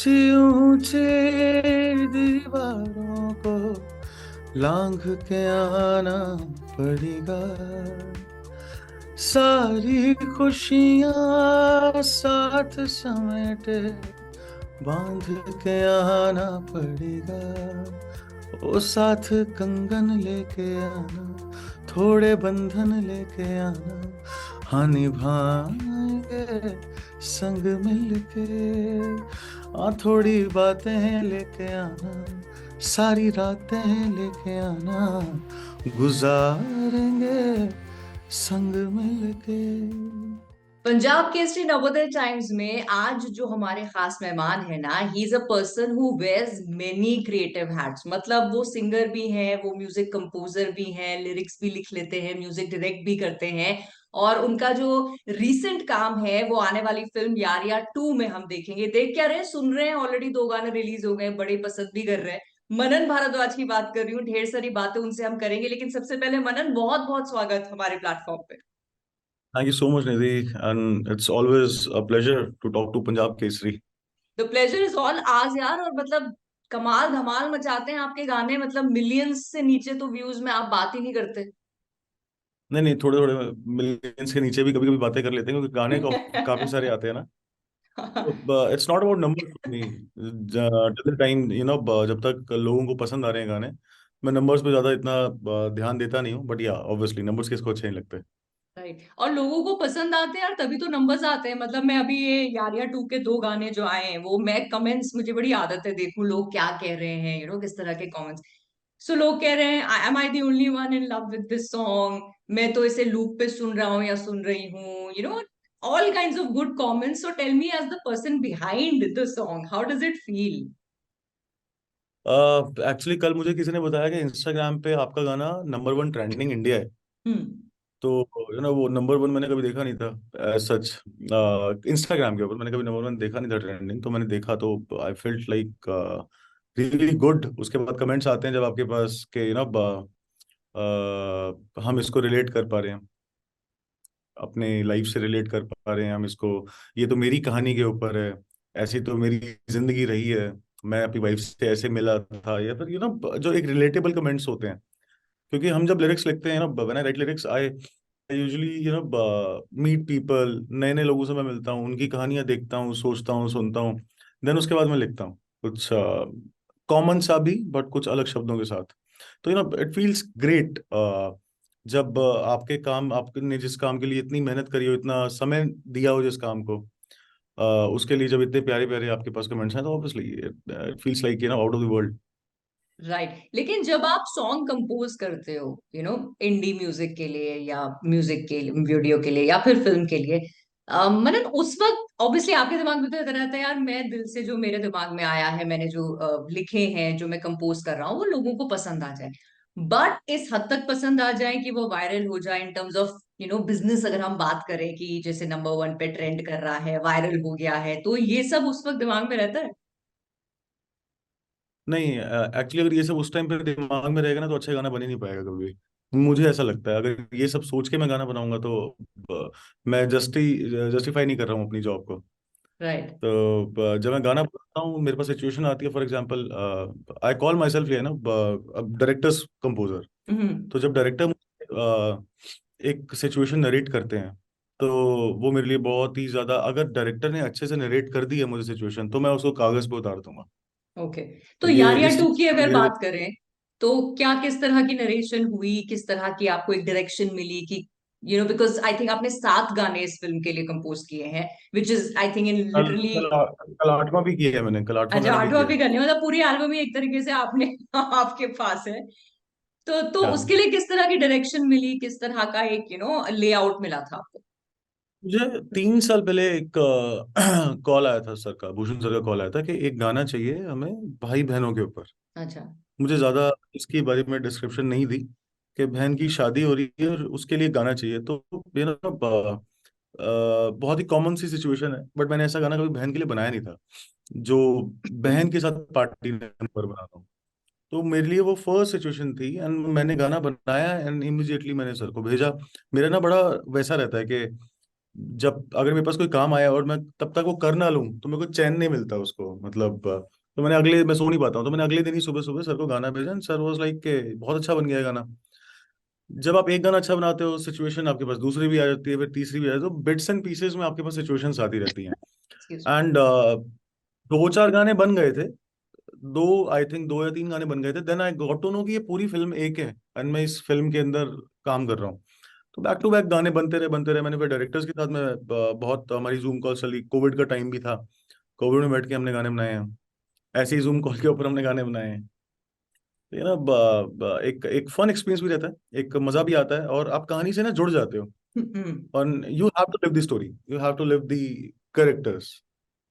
ऊंची ऊंची दीवारों को लांघ के आना पड़ेगा। सारी खुशियां साथ समेटे बांध के आना पड़ेगा। ओ साथ कंगन लेके आना, थोड़े बंधन लेके आना, हाँ निभाएंगे संग मिलके। थोड़ी बातें लेके आना, सारी रातें लेके आना, गुजारेंगे संग मिलके। पंजाब केसरी नवोदय टाइम्स में आज जो हमारे खास मेहमान है ना, he is a person who wears many creative hats. मतलब वो सिंगर भी हैं, वो म्यूजिक कंपोजर भी हैं, लिरिक्स भी लिख लेते हैं, म्यूजिक डायरेक्ट भी करते हैं। और उनका जो रीसेंट काम है वो आने वाली फिल्म यारिया 2 में हम देखेंगे। देख क्या रहे हैं, सुन रहे हैं, ऑलरेडी 2 गाने रिलीज हो गए, बड़े पसंद भी कर रहे हैं। मनन भारद्वाज की बात कर रही हूँ। ढेर सारी बातें उनसे हम करेंगे, लेकिन सबसे पहले मनन, बहुत बहुत स्वागत हमारे प्लेटफॉर्म पे। Thank you so much, Nidhi, and it's always a pleasure to talk to Punjab Kesari. The pleasure is all आज यार। और मतलब कमाल धमाल मचाते हैं आपके गाने, मतलब मिलियंस से नीचे तो व्यूज में आप बात ही नहीं करते। नहीं नहीं, थोड़े थोड़े मिलियंस के नीचे भी कभी कभी बातें कर लेते हैं, क्योंकि गाने काफी सारे आते हैं ना। तो it's not about number for me. Till the time जब तक लोगों को पसंद आ रहे हैं गाने, मैं नंबर्स पे ज्यादा इतना ध्यान देता नहीं हूँ। बट या ऑब्वियसली नंबर्स किसको अच्छे नहीं लगते। राइट। और लोगों को पसंद आते हैं यार, तभी तो नंबर्स आते हैं। मतलब मैं अभी ये यारिया 2 के 2 गाने जो आए हैं, वो मैं कमेंट्स, मुझे बड़ी आदत है देखूं लोग क्या कह रहे हैं, किस तरह के कमेंट्स। सो लोग कह रहे हैं, am I the only one in love with this song, मैं तो इसे लूप पे सुन रहा हूँ या सुन रही हूँ, all kinds of good comments. So tell me, as the person behind the song, how does it feel? Actually कल मुझे किसी ने बताया कि इंस्टाग्राम पे आपका गाना नंबर वन ट्रेंडिंग इंडिया है। हम्म। तो वो नंबर वन मैंने कभी देखा नहीं था सच। इंस्टाग्राम के ऊपर मैंने कभी नंबर वन देखा नहीं था ट्रेंडिंग। तो मैंने देखा तो I felt like really good. उसके बाद कमेंट्स आते हैं जब आपके पास के हम इसको रिलेट कर पा रहे हैं, अपने लाइफ से रिलेट कर पा रहे हैं हम इसको। ये तो मेरी कहानी के ऊपर है, ऐसी तो मेरी जिंदगी रही है, मैं अपनी वाइफ से ऐसे मिला था। या फिर जो एक रिलेटेबल कमेंट्स होते हैं। क्योंकि हम जब लिरिक्स लिखते हैं ना, when I write lyrics, I usually meet people, नए नए लोगों से मैं मिलता हूँ, उनकी कहानियां देखता हूँ, सोचता हूँ, सुनता हूँ। देन उसके बाद मैं लिखता हूँ कुछ कॉमन सा भी, बट कुछ अलग शब्दों के साथ। तो इट फील्स ग्रेट जब आपने जिस काम के लिए इतनी मेहनत करी हो, इतना समय दिया हो जिस काम को, उसके लिए जब इतने प्यारे प्यारे आपके पास कमेंट्स हैं, तो obviously it feels like out of the world. Right. लेकिन जब आप सॉन्ग कंपोज करते हो, इंडी म्यूजिक के लिए या म्यूजिक के लिए, वीडियो के लिए या फिर फिल्म के लिए, मतलब उस वक्त ऑब्वियसली आपके दिमाग में तो इतना रहता है यार, मैं दिल से जो मेरे दिमाग में आया है, मैंने जो लिखे हैं, जो मैं कंपोज कर रहा हूँ, वो लोगों को पसंद आ जाए। बट इस हद तक पसंद आ जाए कि वो वायरल हो जाए, इन टर्म्स ऑफ बिजनेस, अगर हम बात करें कि जैसे नंबर वन पे ट्रेंड कर रहा है, वायरल हो गया है, तो ये सब उस वक्त दिमाग में रहता है। नहीं, एक्चुअली अगर ये सब उस टाइम पे दिमाग में रहेगा ना, तो अच्छा गाना बन ही नहीं पाएगा कभी भी। मुझे ऐसा लगता है, अगर ये सब सोच के मैं गाना बनाऊंगा तो मैं जस्टिफाई नहीं कर रहा हूँ अपनी जॉब को। राइट। तो जब मैं गाना बनाता हूँ, मेरे पास सिचुएशन आती है। For example, I call my self, ये ना, अब डायरेक्टर्स कंपोजर। हम्म। तो जब डायरेक्टर एक सिचुएशन नरेट करते हैं, तो वो मेरे लिए बहुत ही ज्यादा, अगर डायरेक्टर ने अच्छे से नरेट कर दी है मुझे सिचुएशन, तो मैं उसको कागज पे उतार दूंगा। ओके। तो तो ये यारिया इस 2 चीज की का अगर मेरे। बात करें, तो क्या किस तरह की नरेशन हुई, किस तरह की आपको एक डायरेक्शन मिली कि बिकॉज आई थिंक आपने 7 गाने इस फिल्म के लिए कंपोज किए हैं, which is I think in कल लिटरली। कल कल आठवां भी किया है मैंने, कल आठवां अच्छा, गाना भी 8वां किया भी है। करने, मतलब पूरी एल्बम ही एक तरीके से आपने आपके पास है। तो उसके हाँ, लिए किस तरह की डायरेक्शन मिली, किस तरह का एक लेआउट मिला था आपको? मुझे 3 साल पहले एक कॉल आया था सर का, भूषण सर का कॉल आया था कि एक गाना चाहिए हमें भाई बहनों के ऊपर। अच्छा। मुझे ज्यादा इसके बारे में डिस्क्रिप्शन नहीं दी कि बहन की शादी हो रही है और उसके लिए गाना चाहिए। तो ये ना बहुत ही कॉमन सी सिचुएशन है, बट मैंने ऐसा गाना कभी बहन के लिए बनाया नहीं था जो बहन के साथ पार्टी नंबर बनाता हूँ। तो मेरे लिए वो फर्स्ट सिचुएशन थी, एंड मैंने गाना बनाया एंड इमिजिएटली मैंने सर को भेजा। मेरा ना बड़ा वैसा रहता है कि जब अगर मेरे पास कोई काम आया और मैं तब तक वो कर ना लूं तो मेरे को चैन नहीं मिलता उसको, मतलब तो मैं सो नहीं पाता हूँ, तो मैंने अगले दिन ही सुबह सुबह सर को गाना भेजा, सर वाज लाइक के बहुत अच्छा बन गया है गाना। जब आप एक गाना अच्छा बनाते हो, सिचुएशन आपके पास दूसरी भी आ जाती है, फिर तीसरी भी आ जाती है, तो बिट्स एंड पीसेस में आपके पास सिचुएशंस आती रहती हैं। Excuse me. एंड दो चार गाने बन गए थे, दो आई थिंक दो या तीन गाने बन गए थे, then I got to know कि ये पूरी फिल्म एक है एंड मैं इस फिल्म के अंदर काम कर रहा हूँ। तो बैक टू बैक गाने बनते रहे। मैंने फिर डायरेक्टर्स के साथ में बहुत हमारी जूम कॉल चली, कोविड का टाइम भी था, कोविड में बैठ के हमने गाने बनाए हैं, ऐसे ही जूम कॉल के ऊपर हमने गाने बनाए हैं। तो ये ना एक एक फन एक्सपीरियंस भी रहता है, एक मजा भी आता है, और आप कहानी से ना जुड़ जाते हो, और you have to live the story, you have to live the characters.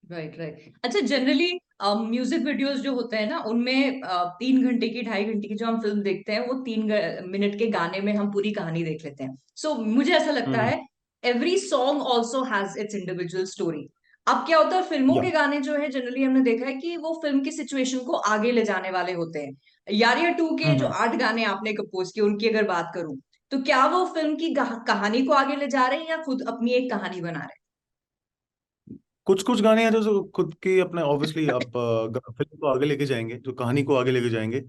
Right right. अच्छा, जनरली म्यूजिक वीडियोस जो होते हैं ना, उनमें 3 घंटे की, 2.5 घंटे की जो हम फिल्म देखते हैं, वो 3 मिनट के गाने में हम पूरी कहानी देख लेते हैं। सो मुझे ऐसा लगता हम्म। है every song also has its individual story. अब क्या होता है, फिल्मों या के गाने जो है जनरली हमने देखा है कि वो फिल्म की सिचुएशन को आगे ले जाने वाले होते हैं। यारिया 2 के जो हम्म 8 गाने आपने कंपोज किए, उनकी अगर बात करूं, तो क्या वो फिल्म की कहानी को आगे ले जा रहे हैं या खुद अपनी एक कहानी बना रहे कुछ कुछ गाने हैं जो खुद की अपने, ऑब्वियसली आप फिल्म को आगे लेके जाएंगे, जो कहानी को आगे लेके जाएंगे,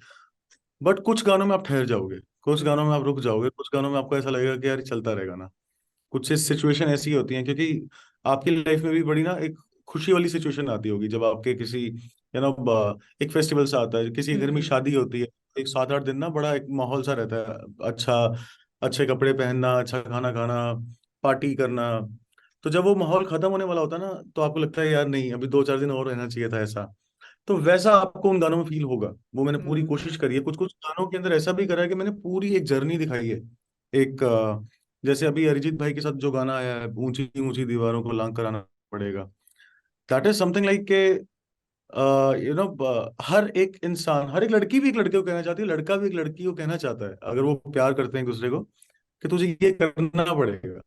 बट कुछ गानों में आप ठहर जाओगे, कुछ गानों में आप रुक जाओगे, कुछ गानों में आपको ऐसा लगेगा कि यार ये चलता रहेगा ना। कुछ सिचुएशन ऐसी होती हैं, क्योंकि आपकी लाइफ में भी बड़ी ना एक खुशी वाली सिचुएशन आती होगी, जब आपके किसी एक फेस्टिवल सा आता है, किसी के घर में हैं? शादी होती है, एक 7 8 दिन ना बड़ा एक माहौल सा रहता है, अच्छा, अच्छे कपड़े पहनना, अच्छा खाना खाना, पार्टी करना। तो जब वो माहौल खत्म होने वाला होता है ना, तो आपको लगता है यार नहीं, अभी 2 4 दिन और रहना चाहिए था ऐसा। तो वैसा आपको उन गानों में फील होगा। वो मैंने पूरी हम्म। कोशिश करी है, कुछ कुछ गानों के अंदर ऐसा भी करा है कि मैंने पूरी एक जर्नी दिखाई है। एक जैसे अभी अरिजीत भाई के साथ जो गाना आया है, ऊंची ऊंची दीवारों को लांग कर आना पड़ेगा, दैट इज समथिंग लाइक के हर एक इंसान, हर एक लड़की भी एक लड़के को कहना चाहती है, लड़का भी एक लड़की को कहना चाहता है, अगर वो प्यार करते हैं एक दूसरे को, कि तुझे ये करना पड़ेगा,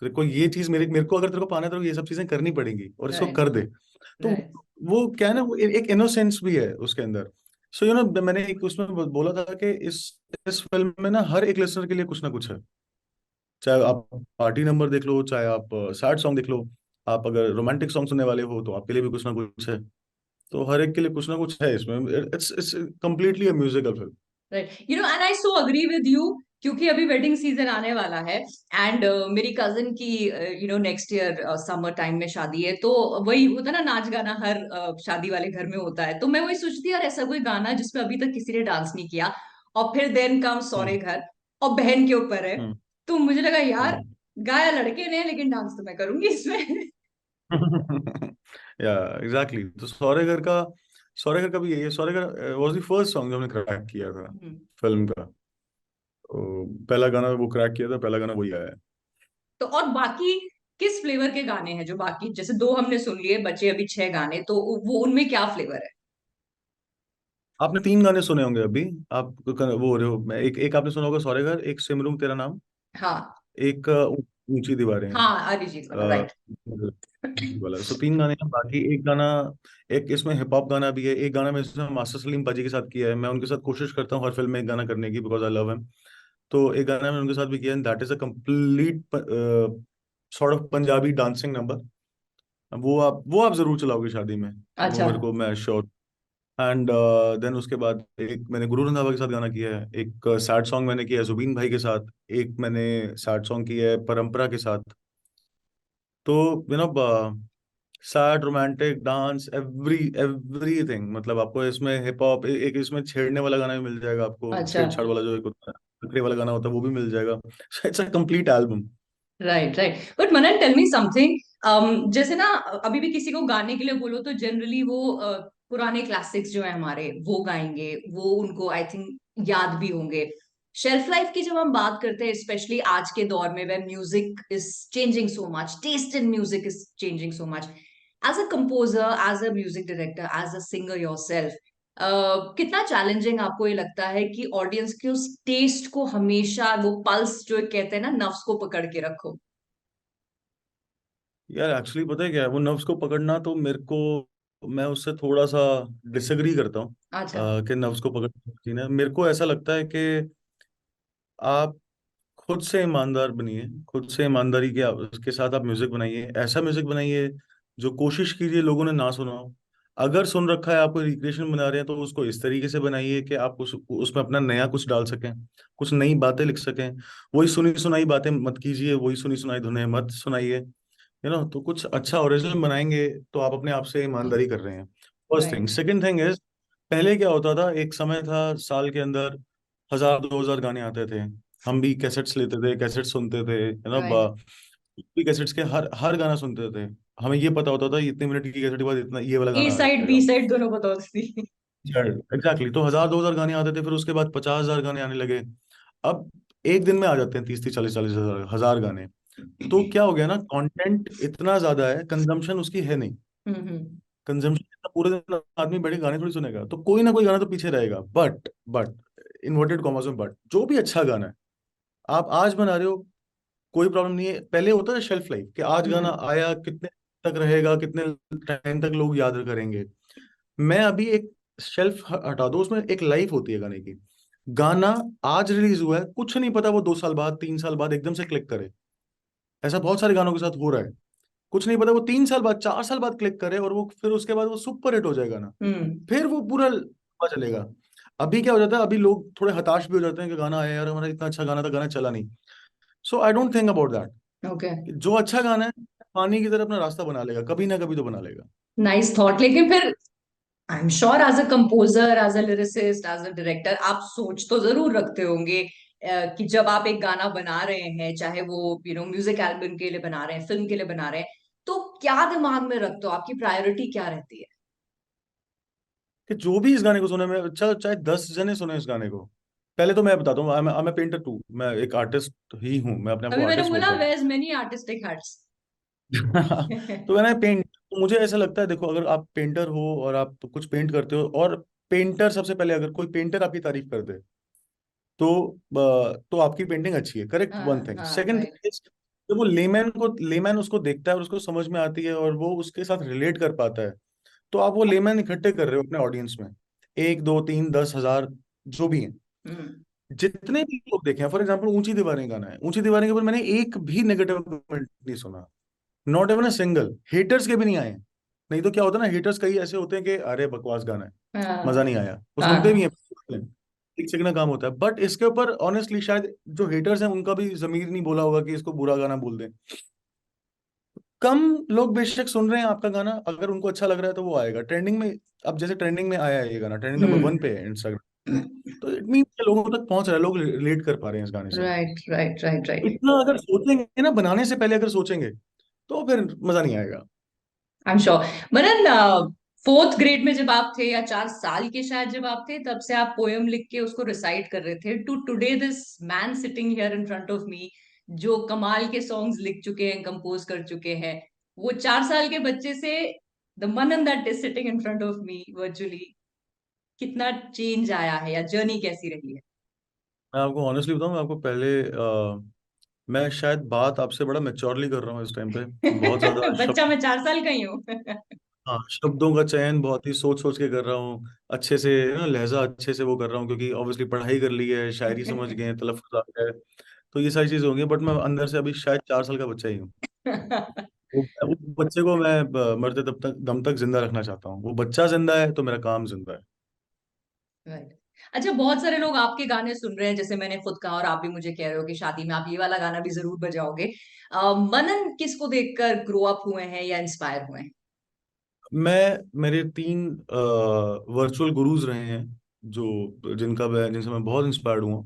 तेरे को ये चीज, मेरे मेरे को अगर तेरे को पाना है, तेरे को ये सब चीजें करनी पड़ेंगी, और इसको राइट कर दे। तो राइट। वो क्या है ना, वो एक इनोसेंस भी है उसके अंदर। सो मैंने एक उसमें बोला था कि इस फिल्म में ना हर एक लिसनर के लिए कुछ ना कुछ है, चाहे आप पार्टी नंबर देख लो, चाहे आप सैड सॉन्ग देख लो, आप अगर रोमांटिक सॉन्ग सुनने वाले हो तो आपके लिए भी कुछ ना कुछ है। तो हर एक के लिए कुछ ना कुछ है इसमें, it's completely a musical film. Right, and I so agree with you, क्योंकि अभी वेडिंग सीजन आने वाला है। एंड मेरी कजन की नेक्स्ट ईयर समर टाइम में शादी है, तो वही होता है ना, नाच गाना हर शादी वाले घर में होता है। तो मैं वही सोचती यार, ऐसा कोई गाना जिसमें अभी तक किसी ने डांस नहीं किया, और फिर देन कम सौरे हम्म घर, और बहन के ऊपर है। हम्म तो मुझे लगा यार, हम्म गाया लड़के ने, लेकिन डांस तो मैं करूंगी इसमें। या एग्जैक्टली। तो सौरेगर का भी यही है, सौरेगर वाज द फर्स्ट सॉन्ग जो हमने क्रैक किया था फिल्म का। तो पहला गाना वो क्रैक किया था, पहला गाना वही आया है। तो और बाकी किस फ्लेवर के गाने हैं, जो बाकी जैसे दो हमने सुन लिए, बचे अभी 6 गाने, तो वो उनमें क्या फ्लेवर है? आपने 3 गाने सुने होंगे अभी, आप वो हो रहे हो, मैं एक एक आपने सुना होगा सौरेगर, एक सिमरूं तेरा नाम, हाँ एक ऊंची दीवारें हैं। हाँ, अरिजीत वाला, अ, राइट। वाला, सो 3 गाने हैं, बाकी एक गाना, एक इसमें हिप हॉप गाना भी है, एक गाना मैं इसमें मास्टर सलीम पाजी के साथ किया है, मैं उनके साथ कोशिश करता हूँ हर फिल्म में एक गाना करने की, बिकॉज आई लव हिम। तो एक गाना मैंने उनके साथ भी किया है, that is a complete sort of Punjabi dancing number. वो आप जरूर चलाओगे शादी में, वो अच्छा मेरे को, मैं श्योर। एंड देन उसके बाद एक मैंने गुरु रंधावा के साथ गाना किया है, एक सैड सॉन्ग मैंने किया है जुबीन भाई के साथ, एक मैंने सैड सॉन्ग किया है परंपरा के साथ। तो you know sad romantic dance everything, मतलब आपको इसमें हिप हॉप, एक इसमें छेड़ने वाला गाना भी मिल जाएगा आपको, अच्छा। छेड़छाड़ वाला जो एक होता है, फकरे वाला गाना होता है, वो भी मिल जाएगा। It's a complete album. Right right, but Manan tell me something, जैसे ना, अभी भी किसी को गाने के लिए बोलो तो जनरली वो पुराने क्लासिक्स जो है हमारे, वो गाएंगे, वो उनको आई थिंक याद भी होंगे। शेल्फ लाइफ की जब हम बात करते हैं, स्पेशली आज के दौर में, when music is changing so much, taste in music is changing so much, as a composer, as a music director, as a singer yourself, कितना चैलेंजिंग आपको ये लगता है कि ऑडियंस के उस टेस्ट को हमेशा, वो पल्स जो कहते हैं ना, नफ्स को पकड़ के रखो? यार एक्चुअली पता है क्या है, वो नर्व्स को पकड़ना तो मेरे को, मैं उससे थोड़ा सा डिसएग्री करता हूँ। अच्छा। कि नर्व्स को पकड़ना, मेरे को ऐसा लगता है कि आप खुद से ईमानदार बनिए, खुद से ईमानदारी के उसके साथ आप म्यूजिक बनाइए, ऐसा म्यूजिक बनाइए जो कोशिश कीजिए लोगों ने ना सुना हो। अगर सुन रखा है, आपको रिक्रिएशन बना रहे हैं, तो उसको इस तरीके से बनाइए कि आप उसमें अपना नया कुछ डाल सकें, कुछ नई बातें लिख सकें। वही सुनी सुनाई बातें मत कीजिए, वही सुनी सुनाई धुनें मत सुनाइए। तो कुछ अच्छा ओरिजिनल बनाएंगे तो आप अपने आप से ईमानदारी कर रहे हैं। First thing. Right. Second thing is, पहले क्या होता था, एक समय था साल के अंदर 1000 2000 गाने आते थे। हम भी कैसेट्स लेते थे, कैसेट सुनते थे, राइट। भी कैसेट्स के हर हर गाना सुनते थे। हमें ये पता होता था इतने मिनट की कैसेट के बाद इतना ये वाला ए गाना आ साइड बी जाएगा। साइड दोनों बताओ थी। एग्जैक्टली, तो 1000 2000 गाने आते थे, फिर उसके बाद 50,000 गाने आने लगे। अब एक दिन में आ जाते हैं 30 30 40 40 हजार गाने। तो क्या हो गया ना, कंटेंट इतना ज्यादा है, कंजम्पशन उसकी है नहीं। हम्म। कंजम्पशन, पूरे दिन आदमी बैठे गाने थोड़ी सुनेगा, तो कोई ना कोई गाना तो पीछे रहेगा। बट इन्वर्टेड कॉमर्स में, बट जो भी अच्छा गाना है आप आज बना रहे हो, कोई प्रॉब्लम नहीं है। पहले होता है शेल्फ लाइफ, कि आज गाना हम्म। आया कितने तक रहेगा, कितने टाइम तक लोग याद करेंगे। मैं अभी एक शेल्फ हटा दो, उसमें एक लाइफ होती है गाने की। गाना आज रिलीज हुआ है, कुछ नहीं पता वो 2 साल बाद 3 साल बाद एकदम से क्लिक करे। ऐसा बहुत सारे गानों के साथ हो रहा है। कुछ नहीं पता वो 3 साल बाद 4 साल बाद क्लिक करे, और वो फिर उसके बाद वो सुपर हिट हो जाएगा ना। हम्म। फिर वो पूरा लंबा चलेगा। अभी क्या हो जाता है, अभी लोग थोड़े हताश भी हो जाते हैं कि गाना आया यार, हमारा इतना अच्छा गाना था, गाना चला नहीं। So I don't think about that. Okay. जो अच्छा गाना है, पानी की तरह अपना रास्ता बना लेगा, कभी ना कभी तो बना लेगा। Nice thought. लेकिन फिर I am sure as a composer, as a lyricist, as a director, आप सोच तो जरूर रखते होंगे कि जब आप एक गाना बना रहे हैं, चाहे वो म्यूजिक एल्बम के लिए बना रहे हैं, फिल्म के लिए बना रहे हैं, तो क्या दिमाग में रखते हो, आपकी प्रायोरिटी क्या रहती है? कि जो भी इस गाने को सुने, मैं अच्छा चाहे 10 जने सुने इस गाने को। पहले तो मैं बताता हूँ, आई एम पेंटर टू, मैं एक आर्टिस्ट ही हूँ, मैं अपने आप को अभी मैंने आर्टिस्ट बोला बोलता हूँ। Wears many artistic hats. तो मैंने पेंट, तो मुझे ऐसा लगता है, देखो, अगर आप पेंटर हो और आप कुछ पेंट करते हो, और पेंटर सबसे पहले, अगर कोई पेंटर आपकी तारीफ कर दे, तो आपकी पेंटिंग अच्छी है, करेक्ट। वन हाँ थिंग। हाँ सेकंड राइट। थिंग इज, जब वो लेमैन उसको देखता है और उसको समझ में आती है और वो उसके साथ रिलेट कर पाता है, तो आप वो लेमैन इकट्ठे कर रहे हो अपने ऑडियंस में, 1 2 3 10 हजार, जो भी हैं, हम्म। जितने भी लोग देखे हैं। फॉर एग्जाम्पल, ऊंची दीवारें गाना है, ऊंची दीवारें के ऊपर मैंने एक भी नेगेटिव कमेंट नहीं सुना। Not even a single, haters के भी नहीं आए। नहीं तो क्या होता है ना, हेटर्स कई ऐसे होते हैं कि अरे बकवास गाना है, मजा हाँ नहीं आया, वो सुनते भी हाँ। हैं, एक सेकंड का काम होता है। बट इसके ऊपर ऑनेस्टली शायद जो हेटर्स हैं उनका भी जमीर नहीं बोला होगा कि इसको बुरा गाना बोल दें। कम लोग बेशक सुन रहे हैं आपका गाना, अगर उनको अच्छा लग रहा है तो वो आएगा ट्रेंडिंग में। अब जैसे ट्रेंडिंग में आया है ये गाना, ट्रेंडिंग नंबर 1 पे है इंस्टाग्राम, तो इट मीन लोगों तक पहुंच रहा है, लोग रिलेट कर पा रहे हैं इस गाने से। Right right right right. इतना अगर सोचेंगे ना, बनाने से पहले अगर सोचेंगे, तो फिर मजा नहीं आएगा। आई am sure. Manan, fourth grade में जब आप थे, या 4 साल के शायद जब आप थे, तब से आप पोयम लिख के उसको रिसाइट कर रहे थे to today this man sitting here in front of me, जो कमाल के सॉन्ग्स लिख चुके हैं, कंपोज कर चुके हैं। वो 4 साल के बच्चे से the Manan that is sitting in front of me virtually, कितना चेंज आया है, या जर्नी कैसी रही है? मैं आपको ऑनेस्टली बताऊं, मैं आपको पहले मैं शायद बात आपसे बड़ा मेच्योरली कर रहा हूँ इस टाइम पे। बहुत ज्यादा बच्चा मैं 4 साल का ही हूँ। हाँ, शब्दों का चयन बहुत ही सोच सोच के कर रहा हूँ, अच्छे से ना, लहजा अच्छे से वो कर रहा हूँ, क्योंकि ऑब्वियसली पढ़ाई कर ली है, शायरी समझ गए हैं, तलफ्फुज़ आ गया है। तो ये सारी चीजें होंगी, बट मैं अंदर से अभी शायद 4 साल का बच्चा ही हूँ। उस बच्चे को मैं मरते तब तक दम तक जिंदा रखना चाहता हूँ। वो बच्चा जिंदा है तो मेरा काम जिंदा है। राइट। अच्छा, बहुत सारे लोग आपके गाने सुन रहे हैं, जैसे मैंने खुद कहा, और आप भी मुझे कह रहे हो कि शादी में आप ये वाला गाना भी जरूर बजाओगे। मनन किसको देखकर ग्रो अप हुए हैं या इंस्पायर हुए हैं? मेरे 3 वर्चुअल गुरुज रहे हैं, जो जिनसे मैं बहुत इंस्पायर्ड हुआ।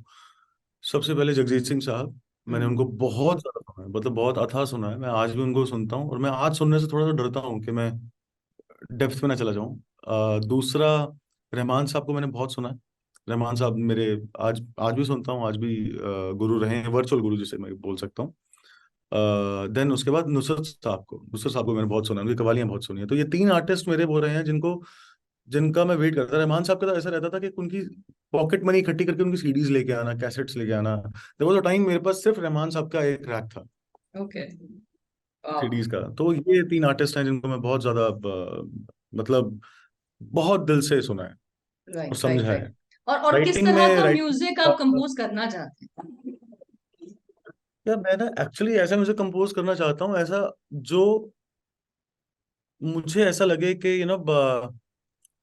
सबसे पहले जगजीत सिंह साहब। मैंने हम्म। उनको बहुत ज्यादा सुना है, मतलब बहुत अथाह सुना है। मैं आज भी उनको सुनता हूँ, और मैं आज सुनने से थोड़ा सा डरता हूँ कि मैं डेप्थ में ना चला जाऊँ। दूसरा, रहमान साहब को मैंने बहुत सुना है। रहमान साहब मेरे आज आज भी सुनता हूँ, आज भी गुरु रहे हैं, वर्चुअल गुरु जिसे मैं बोल सकता हूँ। देन उसके बाद नुसरत साहब को मैंने बहुत सुना है, उनकी कवालियां बहुत सुनी है। तो ये 3 आर्टिस्ट मेरे वो रहे हैं जिनका मैं वेट करता था। रहमान साहब का तो ऐसा रहता था कि उनकी पॉकेट मनी इकट्ठी करके उनकी सीडीज लेके आना, कैसेट्स लेके आना। देयर वाज अ टाइम मेरे पास सिर्फ रहमान साहब का एक रैक था ओके। सीडीज का। तो ये 3 आर्टिस्ट हैं जिनको मैं बहुत ज्यादा मतलब बहुत दिल से सुना है और राइट राइट समझा राइट। है। और किस राइटिंग तरह में का राइटिंग म्यूजिक आप कंपोज करना चाहते हैं? यार मैं ना एक्चुअली ऐसा म्यूजिक कंपोज करना चाहता हूँ, ऐसा जो मुझे ऐसा लगे कि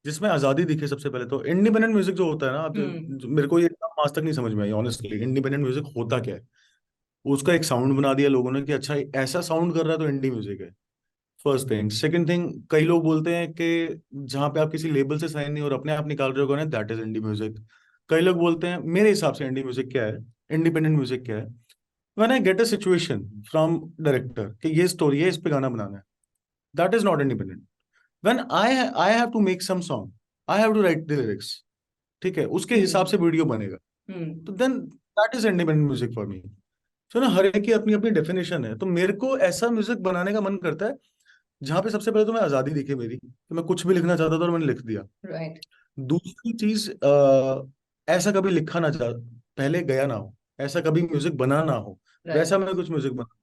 जिसमें आजादी दिखे। सबसे पहले तो इंडिपेंडेंट म्यूजिक जो होता है ना, हम्म। मेरे को ये आज तक नहीं समझ में आई ऑनेस्टली, इंडिपेंडेंट म्यूजिक होता क्या है। उसका एक साउंड बना दिया लोगों ने कि अच्छा ऐसा साउंड कर रहा है तो इंडी म्यूजिक है। First thing. सेकंड थिंग, कई लोग बोलते हैं कि जहां पे आप किसी लेबल से साइन नहीं और अपने आप निकाल रहे हो गाने, दैट इज इंडी म्यूजिक। कई लोग बोलते हैं, मेरे हिसाब से इंडी म्यूजिक क्या है, इंडिपेंडेंट म्यूजिक क्या है, when I get a situation from director कि ये स्टोरी है, इस पे गाना बनाना है, that is not independent. When I have to make some song, I have to write the lyrics, ठीक है, उसके हिसाब हम्म। से वीडियो बनेगा, हम्म। तो then that is independent music for me. तो ना हर एक की अपनी अपनी डेफिनेशन है। तो मेरे को ऐसा म्यूजिक बनाने का मन करता है जहां पे सबसे पहले तो मैं आजादी दिखे मेरी, कि मैं कुछ भी लिखना चाहता था और मैंने लिख दिया। राइट। दूसरी चीज, ऐसा कभी लिखा ना चाह, पहले गया ना हो, ऐसा कभी म्यूजिक बना ना हो, राइट। वैसा मैं कुछ म्यूजिक बना,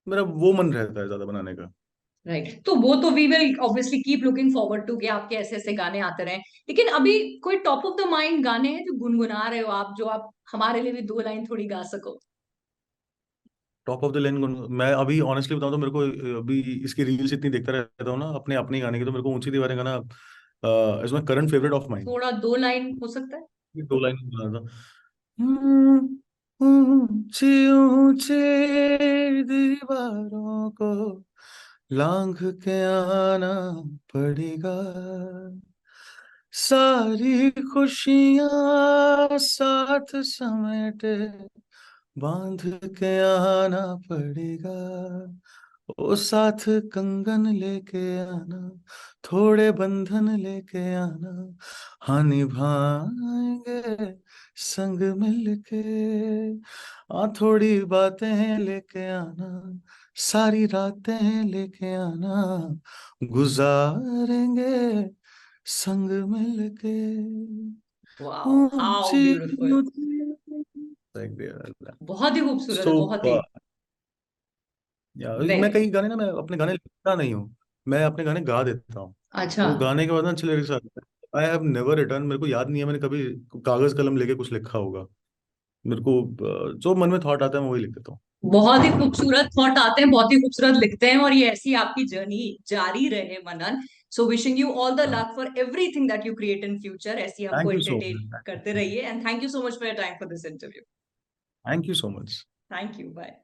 मेरा वो मन रहता है ज्यादा बनाने का। राइट, तो वो तो we will obviously keep looking forward to कि आपके ऐसे ऐसे गाने आते रहे। लेकिन अभी कोई टॉप ऑफ द माइंड गाने हैं जो गुनगुना रहे हो आप, जो आप हमारे लिए भी दो लाइन थोड़ी गा सको? टॉप ऑफ द लाइन, मैं अभी ऑनेस्टली बताऊं तो मेरे को अभी इसकी रील्स इतनी देखता रहता हूँ ना अपने अपने गाने की, तो मेरे को ऊंची दीवारें गाना is my current favourite of mind. थोड़ा दो लाइन हो सकता है? दो लाइन बना था। ऊंची ऊंची दीवारों को लांघ के आना पड़ेगा, सारी खुशियां साथ समेटे बांध के आना पड़ेगा, ओ साथ कंगन लेके आना, थोड़े बंधन लेके आना, हाँ निभाएंगे संग मिलके, थोड़ी बातें लेके आना, सारी रातें लेके आना, गुजारेंगे संग मिलके, वाओ, हाउ ऊंची ब्यूटीफुल। ऊंची। Like that. बहुत ही खूबसूरत है, So, बहुत ही। मैं वेरी। कई गाने ना, मैं अपने गाने लिखता नहीं हूँ, मैं अपने गाने गा देता हूँ। अच्छा। तो गाने के बाद ना अच्छे लिरिक्स आते हैं। आई हैव नेवर रिटर्न, मेरे को याद नहीं है मैंने कभी कागज कलम लेके कुछ लिखा होगा। मेरे को जो मन में थॉट आता है मैं वही लिख देता हूँ। बहुत ही खूबसूरत थॉट आते हैं, बहुत ही खूबसूरत लिखते हैं, और ये ऐसी आपकी जर्नी जारी रहे Manan. So wishing you all the हाँ, luck for everything that you create in future. ऐसी हमको थैंक यू सो एंटरटेन करते मच। रहिए, and thank you so much for your time for this interview. Thank you so much. Thank you, bye.